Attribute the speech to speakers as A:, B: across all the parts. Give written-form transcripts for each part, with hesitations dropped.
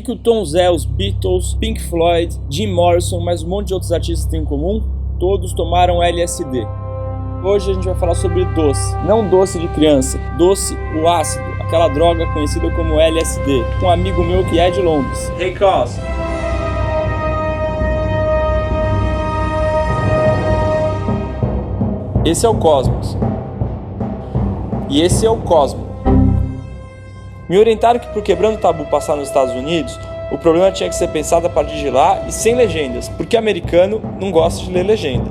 A: que o Tom Zé, os Beatles, Pink Floyd, Jim Morrison, mais um monte de outros artistas têm em comum? Todos tomaram LSD. Hoje a gente vai falar sobre doce, não doce de criança, doce, o ácido, aquela droga conhecida como LSD, com um amigo meu que é de Londres. Hey Cos. Esse é o Cosmos. E esse é o Cosmo. Me orientaram que por Quebrando o Tabu passar nos Estados Unidos, o problema tinha que ser pensado a partir de lá e sem legendas, porque americano não gosta de ler legenda.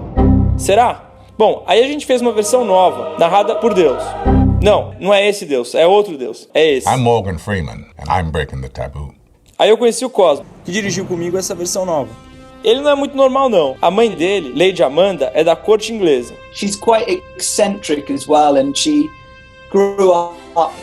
A: Será? Bom, aí a gente fez uma versão nova, narrada por Deus. Não é esse Deus, é outro Deus, é esse.
B: I'm Morgan Freeman, and I'm breaking the taboo.
A: Aí eu conheci o Cosmo, que dirigiu comigo essa versão nova. Ele não é muito normal, não. A mãe dele, Lady Amanda, é da corte inglesa.
C: She's quite eccentric as well, and she grew up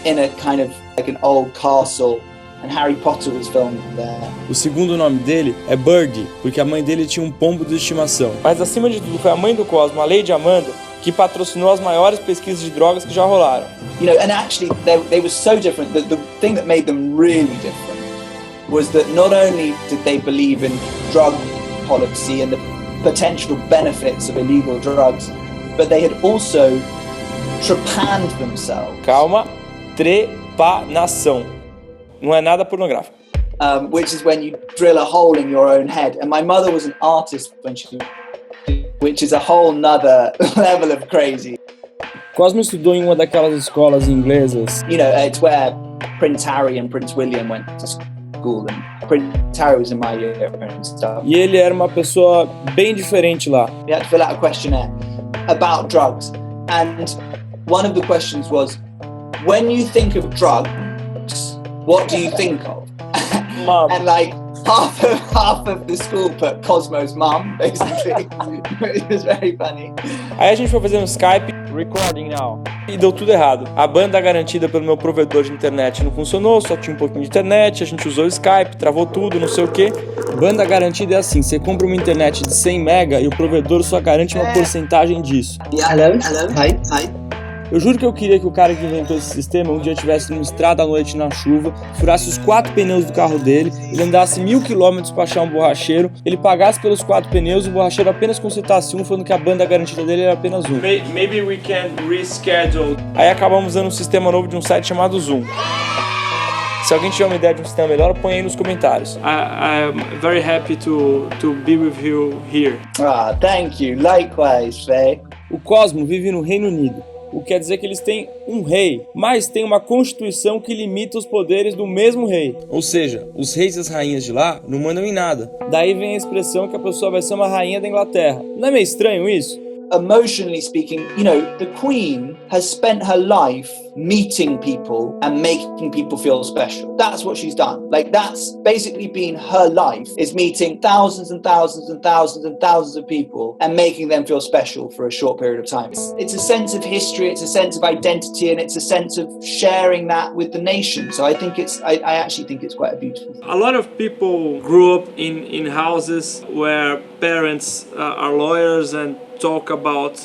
C: in a kind of like an old castle, and Harry Potter was filmed there.
A: O segundo nome dele é Birdie, porque a mãe dele tinha um pombo de estimação. Mas acima de tudo foi a mãe do Cosmo, a Lady Amanda, que patrocinou as maiores pesquisas de drogas que já rolaram.
C: You know, and actually they were so different that the thing that made them really different was that not only did they believe in drug policy and the potential benefits of illegal drugs, but they had also trepanned themselves.
A: Calma, trepanação. Não é nada pornográfico.
C: Which is when you drill a hole in your own head. And my mother was an artist when she, which is a whole nother level of crazy.
A: Cosmo estudou em uma daquelas escolas inglesas.
C: You know, it's where Prince Harry and Prince William went to school, and Prince Harry was in my year and stuff.
A: E ele era uma pessoa bem diferente lá.
C: We had to fill out a questionnaire about drugs, and one of the questions was, when you think of drugs, what do you think of?
A: Mom.
C: And like half of the school put Cosmo's mum, basically. It was very funny.
A: Aí a gente foi fazer um Skype, recording now, e deu tudo errado. A banda garantida pelo meu provedor de internet não funcionou, só tinha um pouquinho de internet, a gente usou o Skype, travou tudo, não sei o que. Banda garantida é assim, você compra uma internet de 100 mega e o provedor só garante uma porcentagem disso.
C: Yeah, hello. Hi.
A: Eu juro que eu queria que o cara que inventou esse sistema um dia estivesse numa estrada à noite na chuva, furasse os 4 pneus do carro dele, ele andasse 1000 km para achar um borracheiro, ele pagasse pelos 4 pneus e o borracheiro apenas consertasse um, falando que a banda garantida dele era apenas um. Maybe we can reschedule. Aí acabamos usando um sistema novo de um site chamado Zoom. Se alguém tiver uma ideia de um sistema melhor, põe aí nos comentários. I'm very happy to be with you here.
C: Ah, thank you. Likewise, Faye.
A: O Cosmo vive no Reino Unido. O que quer dizer que eles têm um rei, mas tem uma constituição que limita os poderes do mesmo rei. Ou seja, os reis e as rainhas de lá não mandam em nada. Daí vem a expressão que a pessoa vai ser uma rainha da Inglaterra. Não é meio estranho isso?
C: Emotionally speaking, you know, the Queen has spent her life meeting people and making people feel special. That's what she's done. Like, that's basically been her life, is meeting thousands and thousands and thousands and thousands of people and making them feel special for a short period of time. It's a sense of history, it's a sense of identity, and it's a sense of sharing that with the nation. So I think I actually think it's quite a beautiful thing.
A: A lot of people grew up in houses where parents are lawyers and talk about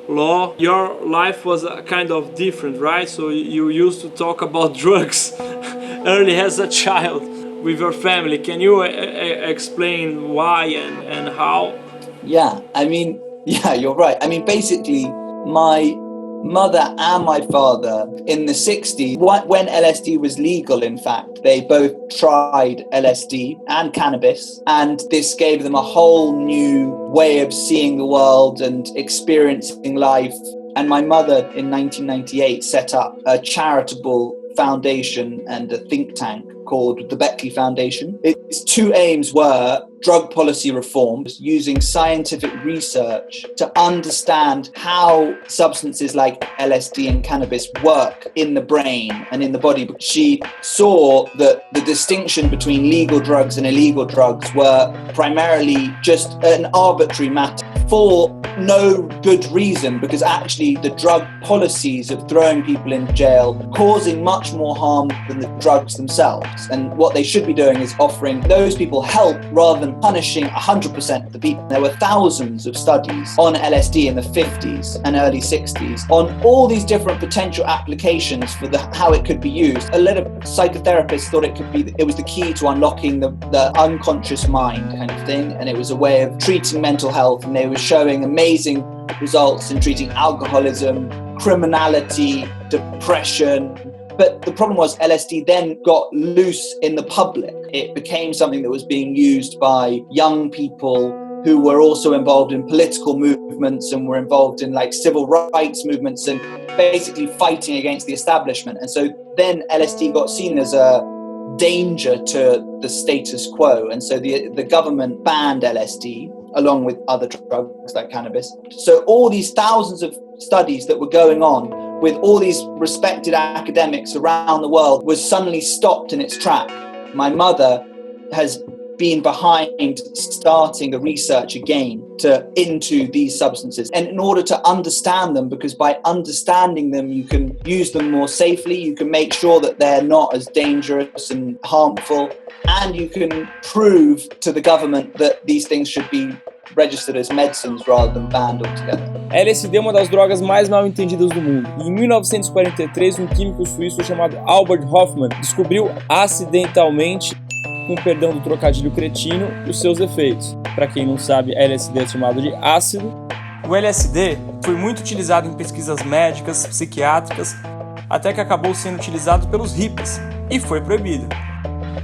A: law. Your life was kind of different, right? So you used to talk about drugs early as a child with your family. Can you explain why and how?
C: Yeah, I mean, yeah, you're right. I mean, basically, my mother and my father in the 60s, when LSD was legal, in fact, they both tried LSD and cannabis, and this gave them a whole new way of seeing the world and experiencing life. And my mother in 1998 set up a charitable foundation and a think tank called the Beckley Foundation. Its 2 aims were drug policy reform, using scientific research to understand how substances like LSD and cannabis work in the brain and in the body. She saw that the distinction between legal drugs and illegal drugs were primarily just an arbitrary matter for no good reason, because actually the drug policies of throwing people in jail causing much more harm than the drugs themselves. And what they should be doing is offering those people help rather than punishing 100% of the people. There were thousands of studies on LSD in the 50s and early 60s on all these different potential applications for how it could be used. A lot of psychotherapists thought it was the key to unlocking the unconscious mind kind of thing, and it was a way of treating mental health, and they were showing amazing results in treating alcoholism, criminality, depression. But the problem was LSD then got loose in the public. It became something that was being used by young people who were also involved in political movements and were involved in like civil rights movements and basically fighting against the establishment. And so then LSD got seen as a danger to the status quo. And so the government banned LSD along with other drugs like cannabis. So all these thousands of studies that were going on with all these respected academics around the world was suddenly stopped in its track. My mother has been behind starting the research again into these substances, and in order to understand them, because by understanding them you can use them more safely, you can make sure that they're not as dangerous and harmful, and you can prove to the government that these things should be registered as medicines rather than banned altogether.
A: A LSD é uma das drogas mais mal entendidas do mundo. E em 1943, um químico suíço chamado Albert Hofmann descobriu acidentalmente, com perdão do trocadilho cretino, os seus efeitos. Para quem não sabe, LSD é chamado de ácido. O LSD foi muito utilizado em pesquisas médicas, psiquiátricas, até que acabou sendo utilizado pelos hippies e foi proibido.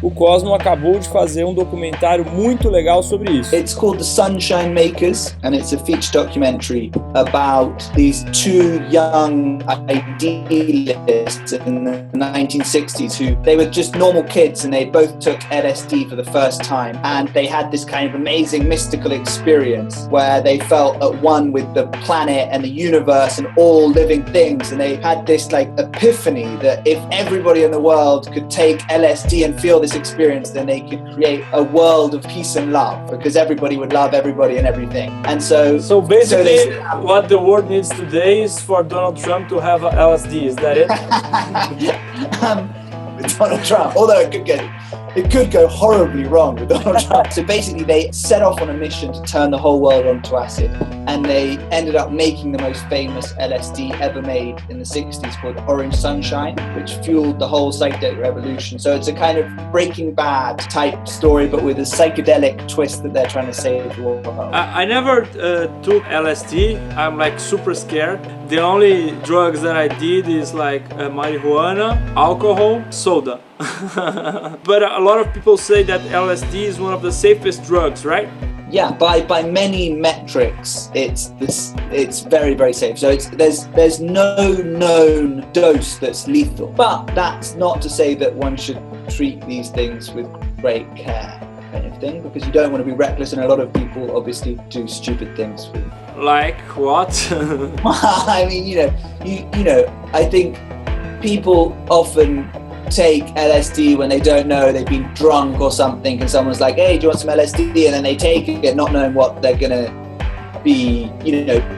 A: O Cosmo acabou de fazer um documentário muito legal sobre isso.
C: It's called The Sunshine Makers, and it's a feature documentary about these two young idealists in the 1960s who they were just normal kids and they both took LSD for the first time, and they had this kind of amazing mystical experience where they felt at one with the planet and the universe and all living things, and they had this like epiphany that if everybody in the world could take LSD and feel this experience, then they could create a world of peace and love, because everybody would love everybody and everything. And so
A: basically what the world needs today is for Donald Trump to have a LSD, is that it?
C: Donald Trump, although it could go horribly wrong with Donald Trump. So basically they set off on a mission to turn the whole world onto acid, and they ended up making the most famous LSD ever made in the 60s called Orange Sunshine, which fueled the whole psychedelic revolution. So it's a kind of Breaking Bad type story, but with a psychedelic twist that they're trying to save the world.
A: I never took LSD. I'm like super scared. The only drugs that I did is like marijuana, alcohol, soda. But a lot of people say that LSD is one of the safest drugs, right?
C: Yeah, by many metrics, it's very, very safe. So there's no known dose that's lethal. But that's not to say that one should treat these things with great care, kind of thing, because you don't want to be reckless, and a lot of people obviously do stupid things with.
A: Like what?
C: I mean, you know, I think people often take LSD when they don't know, they've been drunk or something, and someone's like, hey, do you want some LSD? And then they take it not knowing what they're gonna be,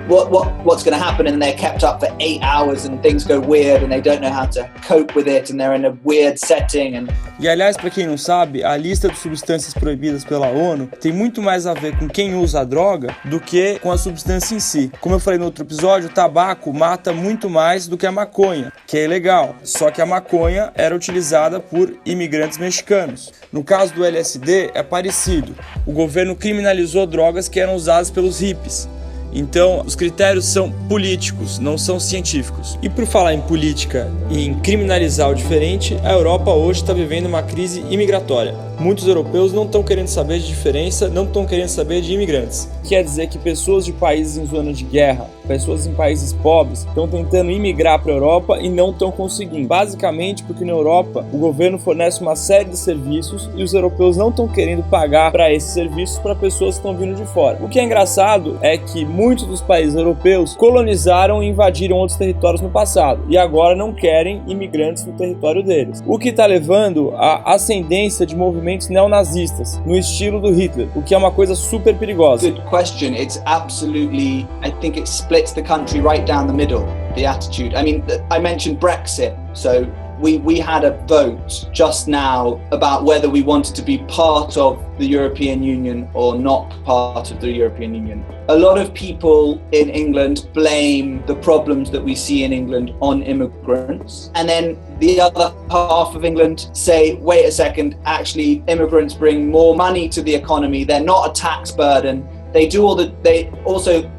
C: what's gonna happen, and they're kept up for 8 hours and things go weird and they don't know how to cope with it and they're in a weird setting.
A: E aliás, para quem não sabe, a lista de substâncias proibidas pela ONU tem muito mais a ver com quem usa a droga do que com a substância em si. Como eu falei no outro episódio, o tabaco mata muito mais do que a maconha, que é ilegal. Só que a maconha era utilizada por imigrantes mexicanos. No caso do LSD é parecido. O governo criminalizou drogas que eram usadas pelos hippies. Então, os critérios são políticos, não são científicos. E por falar em política e em criminalizar o diferente, a Europa hoje está vivendo uma crise imigratória. Muitos europeus não estão querendo saber de diferença, não estão querendo saber de imigrantes. Quer dizer que pessoas de países em zona de guerra, pessoas em países pobres, estão tentando imigrar para a Europa e não estão conseguindo. Basicamente porque na Europa o governo fornece uma série de serviços e os europeus não estão querendo pagar para esses serviços para pessoas que estão vindo de fora. O que é engraçado é que muitos dos países europeus colonizaram e invadiram outros territórios no passado e agora não querem imigrantes no território deles. O que está levando à ascendência de movimentos movimentos neonazistas, no estilo do Hitler, o que é uma coisa super perigosa.
C: Good question. It's absolutely, I think it splits the country right down the middle, the attitude. I mean, I mentioned Brexit, so we had a vote just now about whether we wanted to be part of the European Union or not part of the European Union. A lot of people in England blame the problems that we see in England on immigrants. And then the other half of England say, wait a second, actually immigrants bring more money to the economy. They're not a tax burden. They also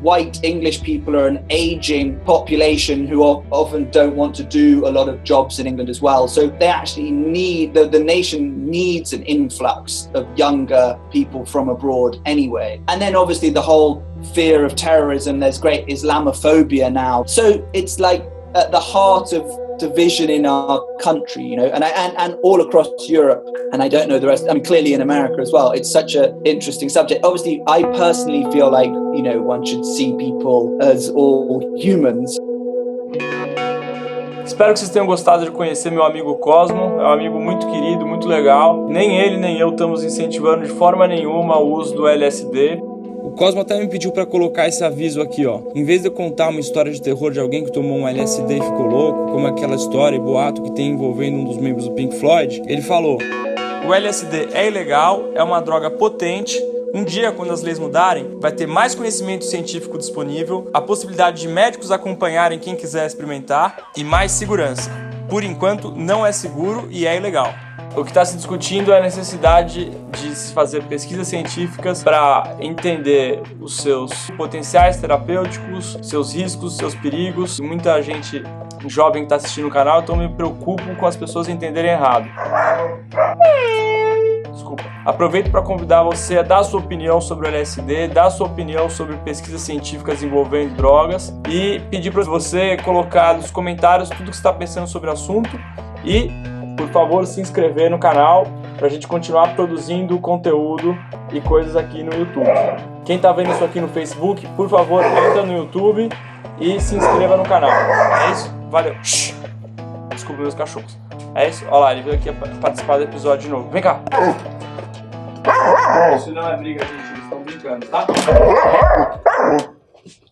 C: white English people are an aging population who often don't want to do a lot of jobs in England as well. So they actually need, the nation needs an influx of younger people from abroad anyway. And then obviously the whole fear of terrorism, there's great Islamophobia now. So it's like at the heart of division in our country, you know, and all across Europe, and I don't know the rest, I mean, clearly in America as well. It's such an interesting subject. Obviously, I personally feel like, you know, one should see people as all humans.
A: Espero que vocês tenham gostado de conhecer meu amigo Cosmo, é um amigo muito querido, muito legal. Nem ele nem eu estamos incentivando de forma nenhuma o uso do LSD. O Cosmo até me pediu para colocar esse aviso aqui, ó. Em vez de eu contar uma história de terror de alguém que tomou um LSD e ficou louco, como aquela história e boato que tem envolvendo um dos membros do Pink Floyd, ele falou: o LSD é ilegal, é uma droga potente. Um dia, quando as leis mudarem, vai ter mais conhecimento científico disponível, a possibilidade de médicos acompanharem quem quiser experimentar e mais segurança. Por enquanto, não é seguro e é ilegal. O que está se discutindo é a necessidade de se fazer pesquisas científicas para entender os seus potenciais terapêuticos, seus riscos, seus perigos. Muita gente jovem que está assistindo o canal, então me preocupo com as pessoas entenderem errado. Desculpa. Aproveito para convidar você a dar a sua opinião sobre o LSD, dar a sua opinião sobre pesquisas científicas envolvendo drogas e pedir para você colocar nos comentários tudo que você está pensando sobre o assunto e, por favor, se inscrever no canal para a gente continuar produzindo conteúdo e coisas aqui no YouTube. Quem está vendo isso aqui no Facebook, por favor, entra no YouTube e se inscreva no canal. É isso? Valeu. Desculpa meus cachorros. É isso? Olha lá, ele veio aqui participar do episódio de novo. Vem cá. Isso não é briga, gente. Eles estão brincando, tá?